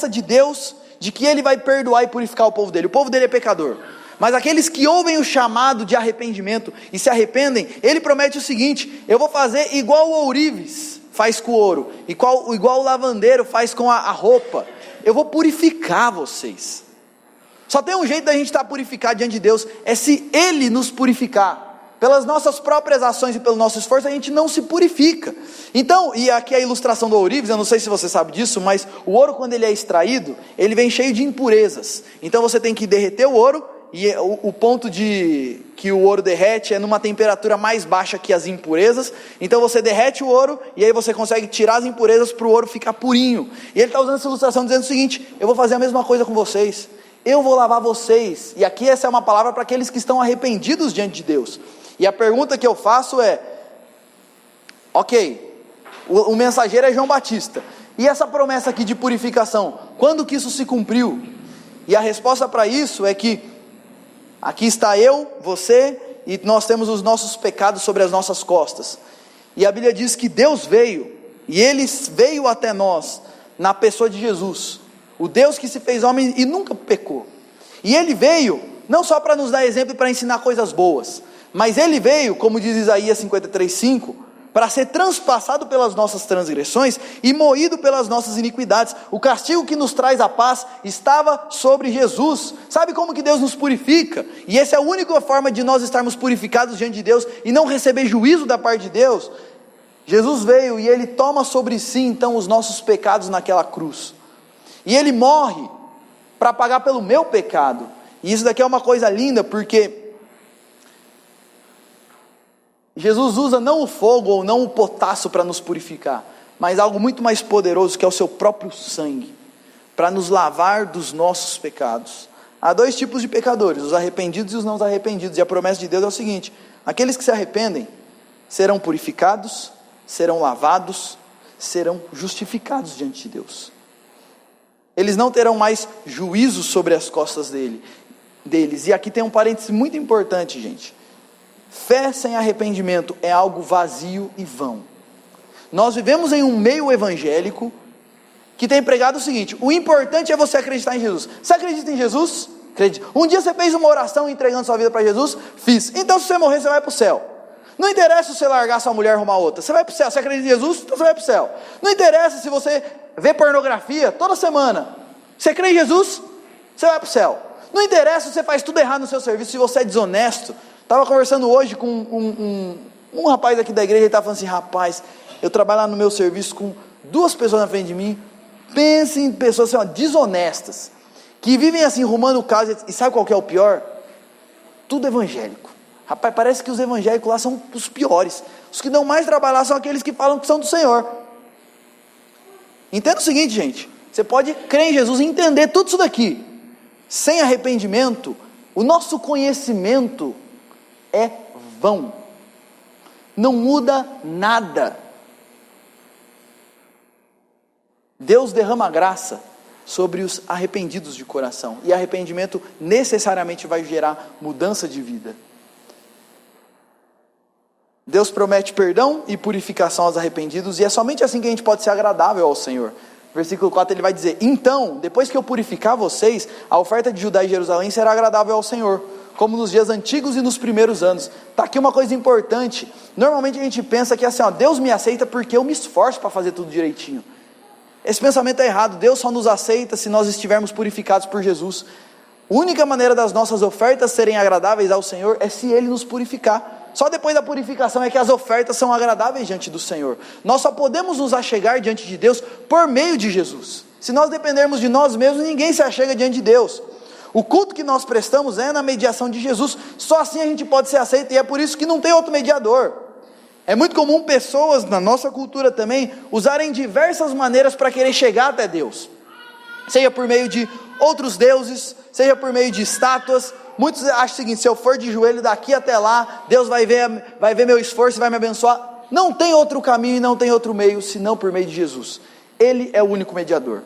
de Deus, de que Ele vai perdoar e purificar o povo dele. O povo dele é pecador, mas aqueles que ouvem o chamado de arrependimento e se arrependem, Ele promete o seguinte: eu vou fazer igual o ourives faz com o ouro, igual o lavandeiro faz com a roupa. Eu vou purificar vocês. Só tem um jeito da gente estar purificado diante de Deus, é se Ele nos purificar. Pelas nossas próprias ações e pelo nosso esforço, a gente não se purifica. Então, e aqui a ilustração do ourives, eu não sei se você sabe disso, mas o ouro, quando ele é extraído, ele vem cheio de impurezas. Então você tem que derreter o ouro, e o ponto de que o ouro derrete é numa temperatura mais baixa que as impurezas. Então você derrete o ouro, e aí você consegue tirar as impurezas para o ouro ficar purinho. E ele está usando essa ilustração dizendo o seguinte: eu vou fazer a mesma coisa com vocês, eu vou lavar vocês. E aqui essa é uma palavra para aqueles que estão arrependidos diante de Deus. E a pergunta que eu faço é: ok, o mensageiro é João Batista, e essa promessa aqui de purificação, quando que isso se cumpriu? E a resposta para isso é que aqui está eu, você, e nós temos os nossos pecados sobre as nossas costas. E a Bíblia diz que Deus veio, e Ele veio até nós, na pessoa de Jesus, o Deus que se fez homem e nunca pecou. E Ele veio, não só para nos dar exemplo e para ensinar coisas boas, mas Ele veio, como diz Isaías 53:5, para ser transpassado pelas nossas transgressões e moído pelas nossas iniquidades. O castigo que nos traz a paz estava sobre Jesus. Sabe como que Deus nos purifica? E essa é a única forma de nós estarmos purificados diante de Deus e não receber juízo da parte de Deus. Jesus veio e Ele toma sobre si então os nossos pecados naquela cruz. E Ele morre para pagar pelo meu pecado. E isso daqui é uma coisa linda, porque Jesus usa não o fogo ou não o potássio para nos purificar, mas algo muito mais poderoso, que é o seu próprio sangue, para nos lavar dos nossos pecados. Há dois tipos de pecadores, os arrependidos e os não arrependidos, e a promessa de Deus é o seguinte: aqueles que se arrependem serão purificados, serão lavados, serão justificados diante de Deus. Eles não terão mais juízo sobre as costas deles. E aqui tem um parêntese muito importante, gente. Fé sem arrependimento é algo vazio e vão. Nós vivemos em um meio evangélico que tem pregado o seguinte: o importante é você acreditar em Jesus. Você acredita em Jesus? Acredita. Um dia você fez uma oração entregando sua vida para Jesus? Fiz. Então se você morrer, você vai para o céu. Não interessa se você largar sua mulher e arrumar outra, você vai para o céu. Você acredita em Jesus? Então você vai para o céu. Não interessa se você vê pornografia toda semana, você crê em Jesus? Você vai para o céu. Não interessa se você faz tudo errado no seu serviço, se você é desonesto. Estava conversando hoje com um rapaz aqui da igreja, ele estava falando assim: rapaz, eu trabalho lá no meu serviço com 2 pessoas na frente de mim. Pense em pessoas assim, ó, desonestas, que vivem assim, rumando casa. E sabe qual que é o pior? Tudo evangélico. Rapaz, parece que os evangélicos lá são os piores. Os que dão mais trabalho lá são aqueles que falam que são do Senhor. Entenda o seguinte, gente: você pode crer em Jesus e entender tudo isso daqui. Sem arrependimento, o nosso conhecimento é vão. Não muda nada. Deus derrama graça sobre os arrependidos de coração. E arrependimento necessariamente vai gerar mudança de vida. Deus promete perdão e purificação aos arrependidos, e é somente assim que a gente pode ser agradável ao Senhor. Versículo 4 ele vai dizer: então, depois que eu purificar vocês, a oferta de Judá e Jerusalém será agradável ao Senhor, como nos dias antigos e nos primeiros anos. Está aqui uma coisa importante. Normalmente a gente pensa que assim, ó, Deus me aceita porque eu me esforço para fazer tudo direitinho. Esse pensamento é errado. Deus só nos aceita se nós estivermos purificados por Jesus. A única maneira das nossas ofertas serem agradáveis ao Senhor é se Ele nos purificar. Só depois da purificação é que as ofertas são agradáveis diante do Senhor. Nós só podemos nos achegar diante de Deus por meio de Jesus. Se nós dependermos de nós mesmos, ninguém se achega diante de Deus. O culto que nós prestamos é na mediação de Jesus. Só assim a gente pode ser aceito, e é por isso que não tem outro mediador. É muito comum pessoas, na nossa cultura também, usarem diversas maneiras para querer chegar até Deus. Seja por meio de outros deuses, seja por meio de estátuas. Muitos acham o seguinte: se eu for de joelho daqui até lá, Deus vai ver meu esforço e vai me abençoar. Não tem outro caminho e não tem outro meio, senão por meio de Jesus. Ele é o único mediador.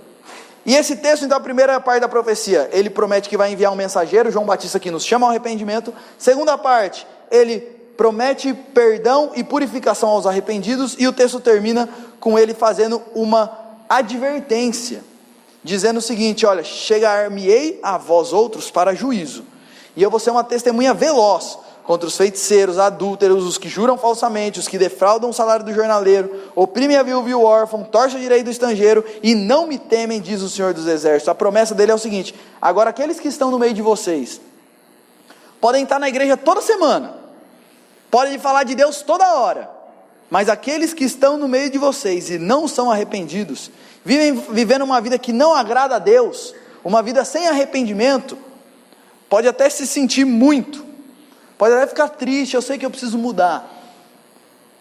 E esse texto, então, a primeira parte da profecia, ele promete que vai enviar um mensageiro, João Batista, que nos chama ao arrependimento. Segunda parte, ele promete perdão e purificação aos arrependidos, e o texto termina com ele fazendo uma advertência, dizendo o seguinte: olha, chegar-me-ei a vós outros para juízo, e eu vou ser uma testemunha veloz contra os feiticeiros, adúlteros, os que juram falsamente, os que defraudam o salário do jornaleiro, oprimem a viúva e o órfão, torcem o direito do estrangeiro, e não me temem, diz o Senhor dos Exércitos. A promessa dele é o seguinte: agora aqueles que estão no meio de vocês, podem estar na igreja toda semana, podem falar de Deus toda hora, mas aqueles que estão no meio de vocês e não são arrependidos, vivendo uma vida que não agrada a Deus, uma vida sem arrependimento, pode até se sentir muito, pode até ficar triste, eu sei que eu preciso mudar,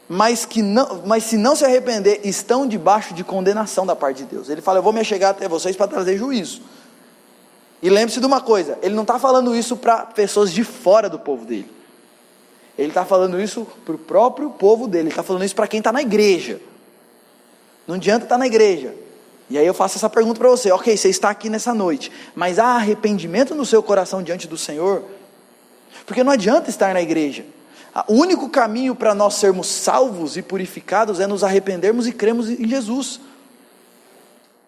mas se não se arrepender, estão debaixo de condenação da parte de Deus. Ele fala: eu vou me achegar até vocês para trazer juízo. E lembre-se de uma coisa, ele não está falando isso para pessoas de fora do povo dele, ele está falando isso para o próprio povo dele, ele está falando isso para quem está na igreja. Não adianta estar na igreja. E aí eu faço essa pergunta para você: ok, você está aqui nessa noite, mas há arrependimento no seu coração diante do Senhor? Porque não adianta estar na igreja. O único caminho para nós sermos salvos e purificados é nos arrependermos e cremos em Jesus.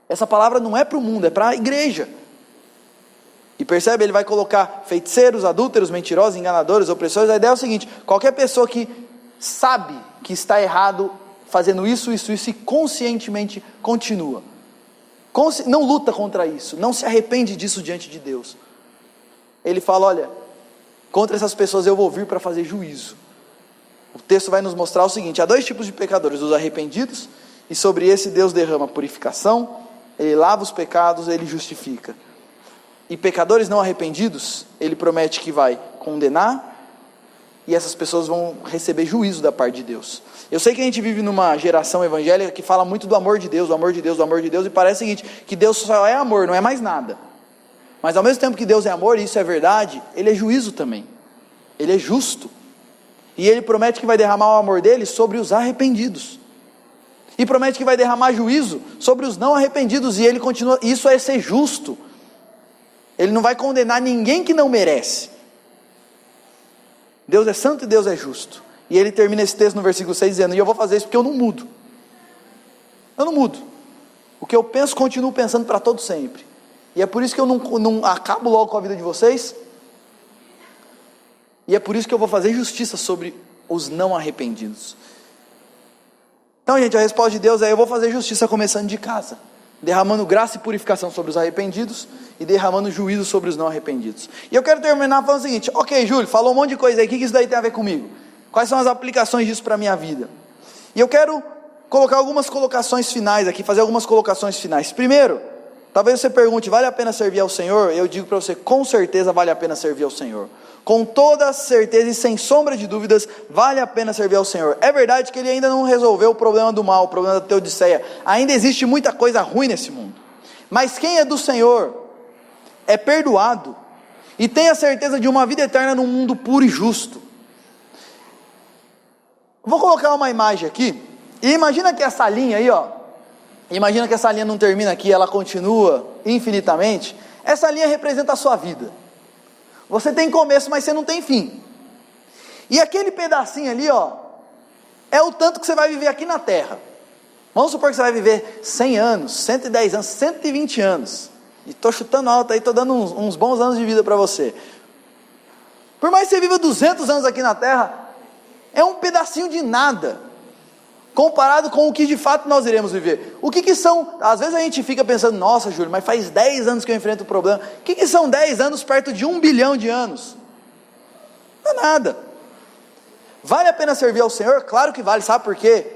Essa palavra não é para o mundo, é para a igreja. E percebe, ele vai colocar feiticeiros, adúlteros, mentirosos, enganadores, opressores. A ideia é o seguinte: qualquer pessoa que sabe que está errado, fazendo isso e conscientemente continua, não luta contra isso, não se arrepende disso diante de Deus, ele fala: olha, contra essas pessoas eu vou vir para fazer juízo. O texto vai nos mostrar o seguinte: há dois tipos de pecadores, os arrependidos, e sobre esse Deus derrama purificação, Ele lava os pecados, Ele justifica. E pecadores não arrependidos, Ele promete que vai condenar, e essas pessoas vão receber juízo da parte de Deus. Eu sei que a gente vive numa geração evangélica que fala muito do amor de Deus, do amor de Deus, do amor de Deus, e parece o seguinte, que Deus só é amor, não é mais nada. Mas ao mesmo tempo que Deus é amor, e isso é verdade, Ele é juízo também. Ele é justo. E Ele promete que vai derramar o amor dele sobre os arrependidos. E promete que vai derramar juízo sobre os não arrependidos. E Ele continua, isso é ser justo. Ele não vai condenar ninguém que não merece. Deus é santo e Deus é justo. E Ele termina esse texto no versículo 6 dizendo: e eu vou fazer isso porque eu não mudo. Eu não mudo. O que eu penso, continuo pensando para todo sempre. E é por isso que eu não acabo logo com a vida de vocês. E é por isso que eu vou fazer justiça sobre os não arrependidos. Então, gente, a resposta de Deus é: eu vou fazer justiça começando de casa, derramando graça e purificação sobre os arrependidos e derramando juízo sobre os não arrependidos. E eu quero terminar falando o seguinte: ok, Júlio, falou um monte de coisa aí, o que isso daí tem a ver comigo? Quais são as aplicações disso para a minha vida? E eu quero colocar algumas colocações finais aqui, fazer algumas colocações finais. Primeiro, talvez você pergunte: vale a pena servir ao Senhor? Eu digo para você: com certeza vale a pena servir ao Senhor. Com toda certeza e sem sombra de dúvidas, vale a pena servir ao Senhor. É verdade que Ele ainda não resolveu o problema do mal, o problema da teodiceia. Ainda existe muita coisa ruim nesse mundo. Mas quem é do Senhor é perdoado e tem a certeza de uma vida eterna num mundo puro e justo. Vou colocar uma imagem aqui. E imagina que essa linha aí, ó. Imagina que essa linha não termina aqui, ela continua infinitamente. Essa linha representa a sua vida. Você tem começo, mas você não tem fim. E aquele pedacinho ali, ó, é o tanto que você vai viver aqui na terra. Vamos supor que você vai viver 100 anos, 110 anos, 120 anos. E estou chutando alto aí, estou dando uns bons anos de vida para você. Por mais que você viva 200 anos aqui na terra, é um pedacinho de nada comparado com o que de fato nós iremos viver. O que são, às vezes a gente fica pensando: nossa, Júlio, mas faz 10 anos que eu enfrento o problema. O que são 10 anos perto de 1 bilhão de anos? Não é nada. Vale a pena servir ao Senhor? Claro que vale, sabe por quê?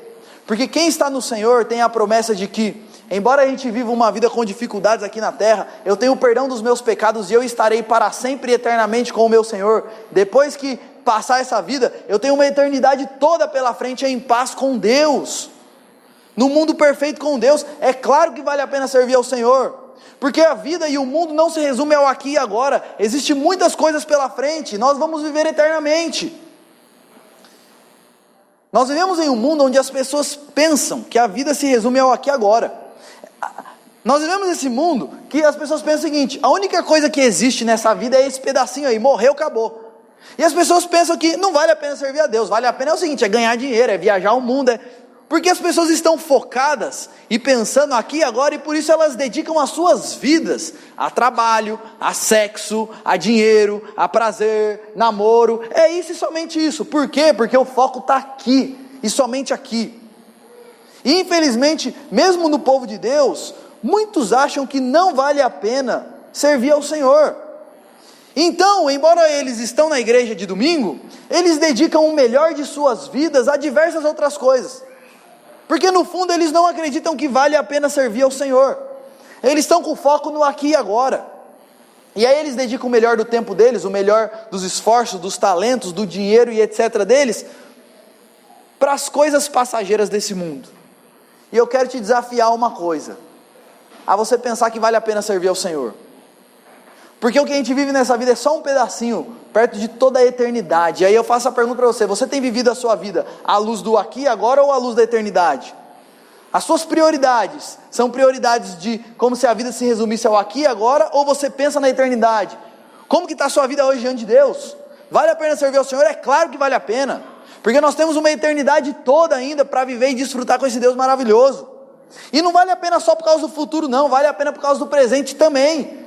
Porque quem está no Senhor tem a promessa de que, embora a gente viva uma vida com dificuldades aqui na terra, eu tenho o perdão dos meus pecados e eu estarei para sempre e eternamente com o meu Senhor. Depois que passar essa vida, eu tenho uma eternidade toda pela frente em paz com Deus, no mundo perfeito com Deus. É claro que vale a pena servir ao Senhor, porque a vida e o mundo não se resume ao aqui e agora. Existem muitas coisas pela frente, nós vamos viver eternamente. Nós vivemos em um mundo onde as pessoas pensam que a vida se resume ao aqui e agora. Nós vivemos nesse mundo que as pessoas pensam o seguinte: a única coisa que existe nessa vida é esse pedacinho aí, morreu, acabou. E as pessoas pensam que não vale a pena servir a Deus, vale a pena é o seguinte: é ganhar dinheiro, é viajar o mundo, porque as pessoas estão focadas e pensando aqui e agora, e por isso elas dedicam as suas vidas a trabalho, a sexo, a dinheiro, a prazer, namoro. É isso e somente isso. Por quê? Porque o foco está aqui e somente aqui. E infelizmente, mesmo no povo de Deus, muitos acham que não vale a pena servir ao Senhor. Então, embora eles estão na igreja de domingo, eles dedicam o melhor de suas vidas a diversas outras coisas, porque no fundo eles não acreditam que vale a pena servir ao Senhor. Eles estão com foco no aqui e agora, e aí eles dedicam o melhor do tempo deles, o melhor dos esforços, dos talentos, do dinheiro e etc. deles, para as coisas passageiras desse mundo. E eu quero te desafiar uma coisa: a você pensar que vale a pena servir ao Senhor. Porque o que a gente vive nessa vida é só um pedacinho, perto de toda a eternidade. E aí eu faço a pergunta para você: você tem vivido a sua vida à luz do aqui e agora ou à luz da eternidade? As suas prioridades são prioridades de como se a vida se resumisse ao aqui e agora, ou você pensa na eternidade? Como que está a sua vida hoje diante de Deus? Vale a pena servir ao Senhor? É claro que vale a pena, porque nós temos uma eternidade toda ainda para viver e desfrutar com esse Deus maravilhoso. E não vale a pena só por causa do futuro não, vale a pena por causa do presente também.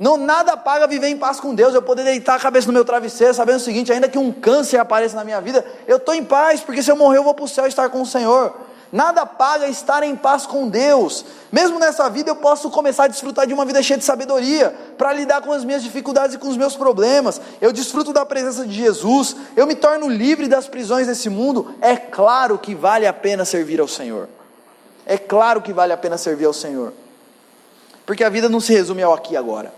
Não, nada paga viver em paz com Deus, eu poder deitar a cabeça no meu travesseiro, sabendo o seguinte: ainda que um câncer apareça na minha vida, eu estou em paz, porque se eu morrer eu vou para o céu estar com o Senhor. Nada paga estar em paz com Deus. Mesmo nessa vida eu posso começar a desfrutar de uma vida cheia de sabedoria, para lidar com as minhas dificuldades e com os meus problemas. Eu desfruto da presença de Jesus, eu me torno livre das prisões desse mundo. É claro que vale a pena servir ao Senhor. É claro que vale a pena servir ao Senhor. Porque a vida não se resume ao aqui e agora.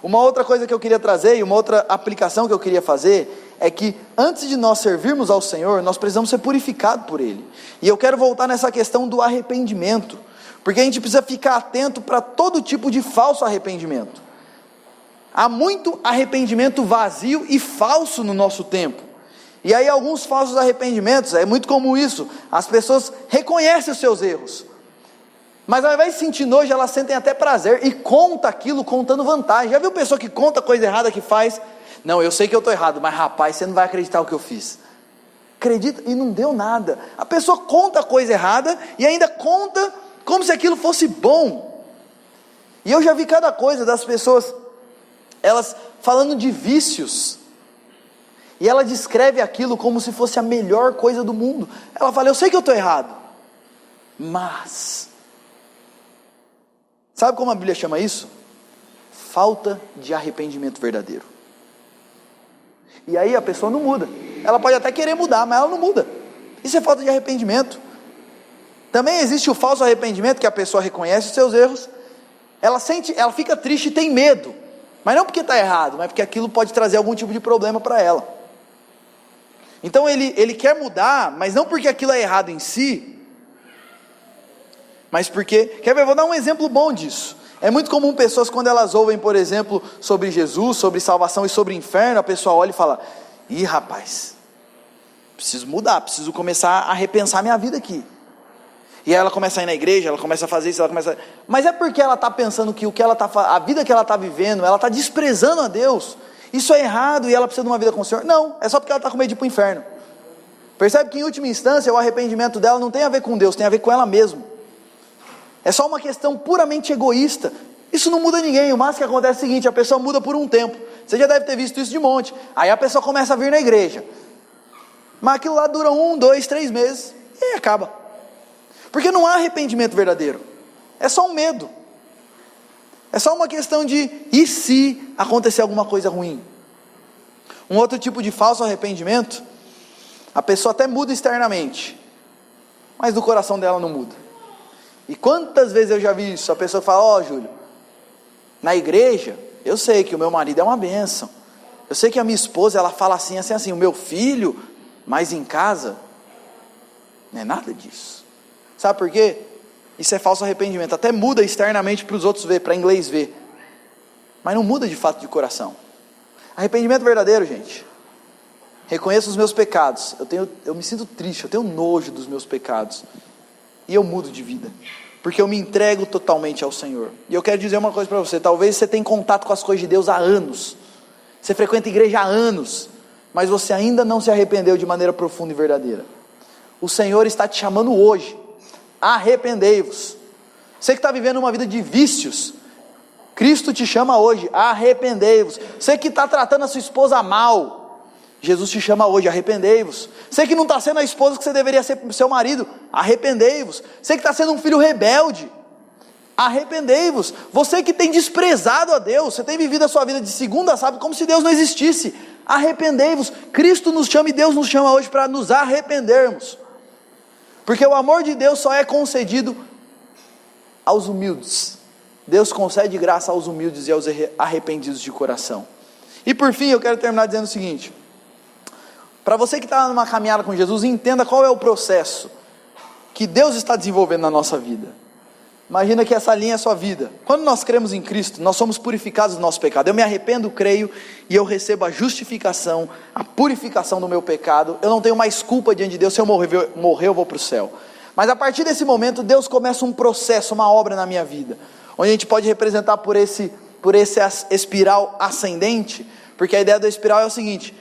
Uma outra coisa que eu queria trazer, e uma outra aplicação que eu queria fazer, é que antes de nós servirmos ao Senhor, nós precisamos ser purificados por Ele. E eu quero voltar nessa questão do arrependimento, porque a gente precisa ficar atento para todo tipo de falso arrependimento. Há muito arrependimento vazio e falso no nosso tempo. E aí alguns falsos arrependimentos, é muito comum isso, as pessoas reconhecem os seus erros, mas ao invés de sentir nojo, elas sentem até prazer e conta aquilo contando vantagem. Já viu pessoa que conta coisa errada que faz? Não, eu sei que eu estou errado, mas rapaz, você não vai acreditar o que eu fiz. Acredita, e não deu nada. A pessoa conta coisa errada e ainda conta como se aquilo fosse bom. E eu já vi cada coisa das pessoas, elas falando de vícios, e ela descreve aquilo como se fosse a melhor coisa do mundo. Ela fala, eu sei que eu estou errado, mas... Sabe como a Bíblia chama isso? Falta de arrependimento verdadeiro. E aí a pessoa não muda. Ela pode até querer mudar, mas ela não muda. Isso é falta de arrependimento. Também existe o falso arrependimento, que a pessoa reconhece os seus erros, ela fica triste e tem medo, mas não porque está errado, mas porque aquilo pode trazer algum tipo de problema para ela. Então ele quer mudar, mas não porque aquilo é errado em si, mas porque, quer ver, eu vou dar um exemplo bom disso. É muito comum pessoas, quando elas ouvem, por exemplo, sobre Jesus, sobre salvação e sobre inferno, a pessoa olha e fala, ih rapaz, preciso mudar, preciso começar a repensar minha vida aqui. E aí ela começa a ir na igreja, ela começa a fazer isso, mas é porque ela está pensando que a vida que ela está vivendo, ela está desprezando a Deus, isso é errado e ela precisa de uma vida com o Senhor? Não, é só porque ela está com medo de ir para o inferno. Percebe que em última instância o arrependimento dela não tem a ver com Deus, tem a ver com ela mesma. É só uma questão puramente egoísta. Isso não muda ninguém. O máximo que acontece é o seguinte, a pessoa muda por um tempo. Você já deve ter visto isso de monte. Aí a pessoa começa a vir na igreja, mas aquilo lá dura 1, 2, 3 meses e aí acaba. Porque não há arrependimento verdadeiro. É só um medo. É só uma questão de, e se acontecer alguma coisa ruim? Um outro tipo de falso arrependimento, a pessoa até muda externamente, mas do coração dela não muda. E quantas vezes eu já vi isso, a pessoa fala, Júlio, na igreja, eu sei que o meu marido é uma bênção, eu sei que a minha esposa, ela fala assim, o meu filho, mas em casa, não é nada disso. Sabe por quê? Isso é falso arrependimento, até muda externamente para os outros ver, para inglês ver, mas não muda de fato de coração. Arrependimento verdadeiro, gente, reconheço os meus pecados, eu me sinto triste, eu tenho nojo dos meus pecados, e eu mudo de vida, porque eu me entrego totalmente ao Senhor. E eu quero dizer uma coisa para você, talvez você tenha contato com as coisas de Deus há anos, você frequenta a igreja há anos, mas você ainda não se arrependeu de maneira profunda e verdadeira. O Senhor está te chamando hoje, arrependei-vos. Você que está vivendo uma vida de vícios, Cristo te chama hoje, arrependei-vos. Você que está tratando a sua esposa mal, Jesus te chama hoje, arrependei-vos. Você que não está sendo a esposa que você deveria ser para o seu marido, arrependei-vos. Você que está sendo um filho rebelde, arrependei-vos. Você que tem desprezado a Deus, você tem vivido a sua vida de segunda a sábado como se Deus não existisse, arrependei-vos. Cristo nos chama e Deus nos chama hoje para nos arrependermos, porque o amor de Deus só é concedido aos humildes. Deus concede graça aos humildes e aos arrependidos de coração. E por fim eu quero terminar dizendo o seguinte, para você que está numa caminhada com Jesus, entenda qual é o processo que Deus está desenvolvendo na nossa vida. Imagina que essa linha é a sua vida. Quando nós cremos em Cristo, nós somos purificados do nosso pecado. Eu me arrependo, creio, e eu recebo a justificação, a purificação do meu pecado. Eu não tenho mais culpa diante de Deus. Se eu morrer, eu vou para o céu. Mas a partir desse momento, Deus começa um processo, uma obra na minha vida, onde a gente pode representar por esse espiral ascendente, porque a ideia da espiral é o seguinte,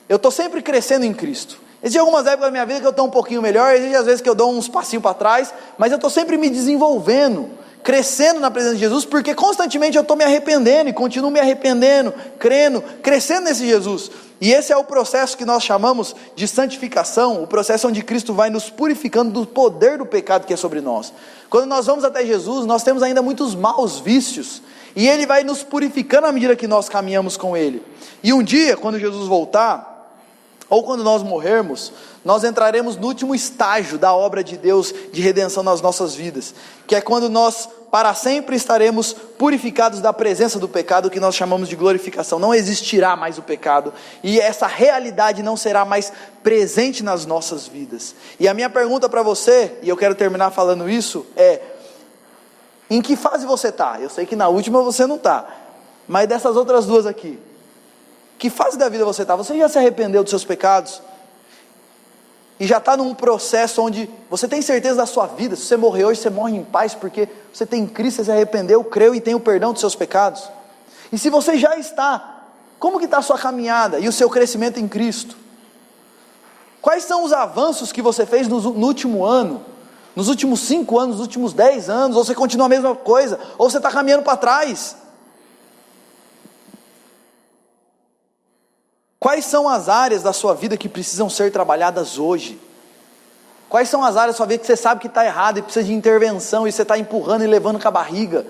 eu estou sempre crescendo em Cristo. Existem algumas épocas da minha vida que eu estou um pouquinho melhor, existem às vezes que eu dou uns passinhos para trás, mas eu estou sempre me desenvolvendo, crescendo na presença de Jesus, porque constantemente eu estou me arrependendo, e continuo me arrependendo, crendo, crescendo nesse Jesus. E esse é o processo que nós chamamos de santificação, o processo onde Cristo vai nos purificando do poder do pecado que é sobre nós. Quando nós vamos até Jesus, nós temos ainda muitos maus vícios, e Ele vai nos purificando à medida que nós caminhamos com Ele. E um dia, quando Jesus voltar, ou quando nós morrermos, nós entraremos no último estágio da obra de Deus de redenção nas nossas vidas, que é quando nós para sempre estaremos purificados da presença do pecado, que nós chamamos de glorificação. Não existirá mais o pecado, e essa realidade não será mais presente nas nossas vidas. E a minha pergunta para você, e eu quero terminar falando isso, é: em que fase você está? Eu sei que na última você não está, mas dessas outras duas aqui, que fase da vida você está? Você já se arrependeu dos seus pecados? E já está num processo onde você tem certeza da sua vida? Se você morrer hoje, você morre em paz, porque você tem Cristo, você se arrependeu, creu e tem o perdão dos seus pecados? E se você já está, como que está a sua caminhada e o seu crescimento em Cristo? Quais são os avanços que você fez no último ano? Nos últimos 5 anos, nos últimos 10 anos? Ou você continua a mesma coisa? Ou você está caminhando para trás? Quais são as áreas da sua vida que precisam ser trabalhadas hoje? Quais são as áreas da sua vida que você sabe que está errado e precisa de intervenção, e você está empurrando e levando com a barriga?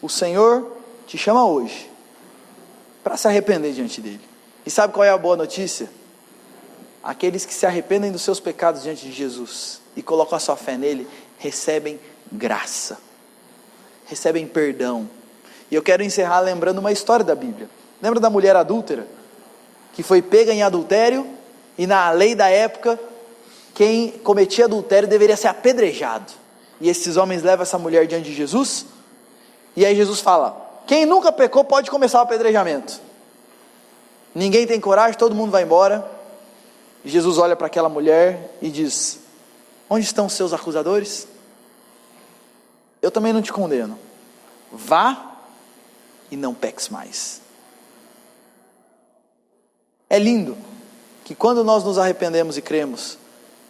O Senhor te chama hoje para se arrepender diante dEle. E sabe qual é a boa notícia? Aqueles que se arrependem dos seus pecados diante de Jesus e colocam a sua fé nele, recebem graça, recebem perdão. E eu quero encerrar lembrando uma história da Bíblia. Lembra da mulher adúltera, que foi pega em adultério, e na lei da época, quem cometia adultério deveria ser apedrejado, e esses homens levam essa mulher diante de Jesus, e aí Jesus fala: quem nunca pecou pode começar o apedrejamento. Ninguém tem coragem, todo mundo vai embora, e Jesus olha para aquela mulher e diz: onde estão os seus acusadores? Eu também não te condeno, vá e não peques mais. É lindo que quando nós nos arrependemos e cremos,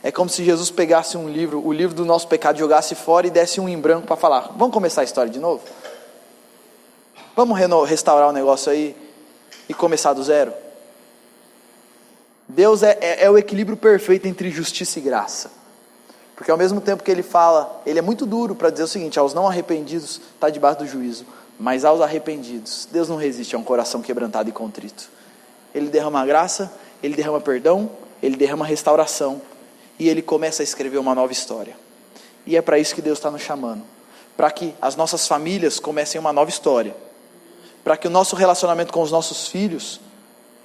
é como se Jesus pegasse um livro, o livro do nosso pecado, jogasse fora e desse um em branco para falar: vamos começar a história de novo? Vamos restaurar o negócio aí e começar do zero? Deus é o equilíbrio perfeito entre justiça e graça, porque ao mesmo tempo que Ele fala, Ele é muito duro para dizer o seguinte: aos não arrependidos está debaixo do juízo, mas aos arrependidos, Deus não resiste a um coração quebrantado e contrito. Ele derrama graça, Ele derrama perdão, Ele derrama restauração, e Ele começa a escrever uma nova história. E é para isso que Deus está nos chamando, para que as nossas famílias comecem uma nova história, para que o nosso relacionamento com os nossos filhos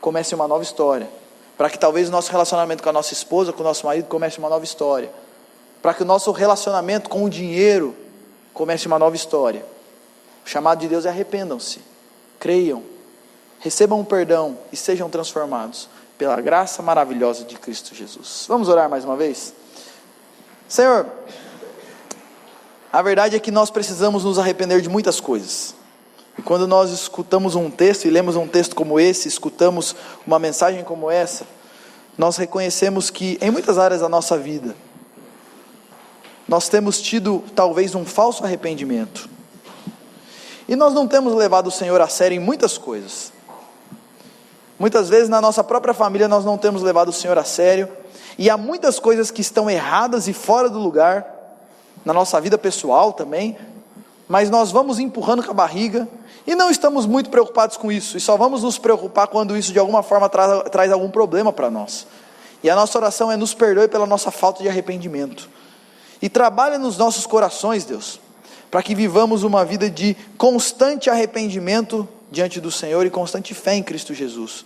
comece uma nova história, para que talvez o nosso relacionamento com a nossa esposa, com o nosso marido comece uma nova história, para que o nosso relacionamento com o dinheiro comece uma nova história. O chamado de Deus é: arrependam-se, creiam, recebam o perdão e sejam transformados pela graça maravilhosa de Cristo Jesus. Vamos orar mais uma vez? Senhor, a verdade é que nós precisamos nos arrepender de muitas coisas. E quando nós escutamos um texto e lemos um texto como esse, escutamos uma mensagem como essa, nós reconhecemos que em muitas áreas da nossa vida, nós temos tido talvez um falso arrependimento. E nós não temos levado o Senhor a sério em muitas coisas. Muitas vezes na nossa própria família nós não temos levado o Senhor a sério, e há muitas coisas que estão erradas e fora do lugar, na nossa vida pessoal também, mas nós vamos empurrando com a barriga, e não estamos muito preocupados com isso, e só vamos nos preocupar quando isso de alguma forma traz algum problema para nós. E a nossa oração é: nos perdoe pela nossa falta de arrependimento, e trabalha nos nossos corações, Deus, para que vivamos uma vida de constante arrependimento diante do Senhor e constante fé em Cristo Jesus.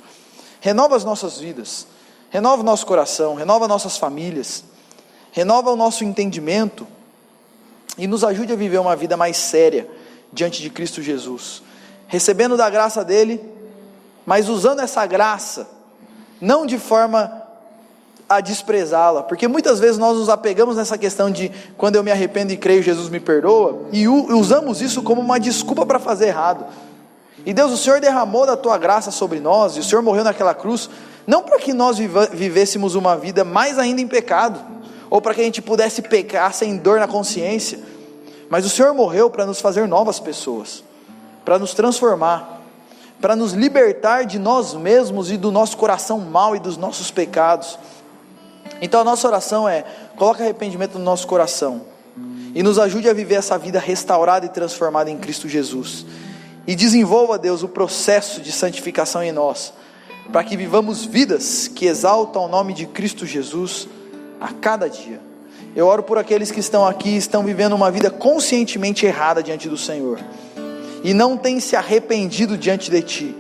Renova as nossas vidas, renova o nosso coração, renova nossas famílias, renova o nosso entendimento e nos ajude a viver uma vida mais séria diante de Cristo Jesus, recebendo da graça dele, mas usando essa graça não de forma a desprezá-la, porque muitas vezes nós nos apegamos nessa questão de: quando eu me arrependo e creio, Jesus me perdoa, e usamos isso como uma desculpa para fazer errado. E Deus, o Senhor derramou da Tua graça sobre nós, e o Senhor morreu naquela cruz, não para que nós vivêssemos uma vida mais ainda em pecado, ou para que a gente pudesse pecar sem dor na consciência, Mas o Senhor morreu para nos fazer novas pessoas, para nos transformar, para nos libertar de nós mesmos e do nosso coração mau e dos nossos pecados. Então a nossa oração é: coloque arrependimento no nosso coração e nos ajude a viver essa vida restaurada e transformada em Cristo Jesus. E desenvolva, Deus, o processo de santificação em nós, para que vivamos vidas que exaltam o nome de Cristo Jesus a cada dia. Eu oro por aqueles que estão aqui e estão vivendo uma vida conscientemente errada diante do Senhor, e não têm se arrependido diante de Ti.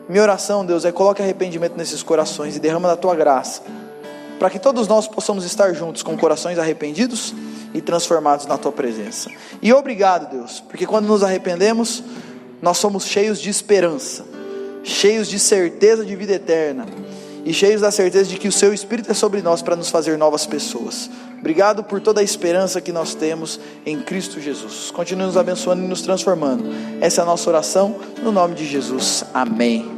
Minha oração, Deus, é: coloque arrependimento nesses corações e derrama da Tua graça, para que todos nós possamos estar juntos com corações arrependidos e transformados na Tua presença. E obrigado, Deus, porque quando nos arrependemos, nós somos cheios de esperança, cheios de certeza de vida eterna, e cheios da certeza de que o Seu Espírito é sobre nós para nos fazer novas pessoas. Obrigado por toda a esperança que nós temos em Cristo Jesus. Continue nos abençoando e nos transformando. Essa é a nossa oração, no nome de Jesus. Amém.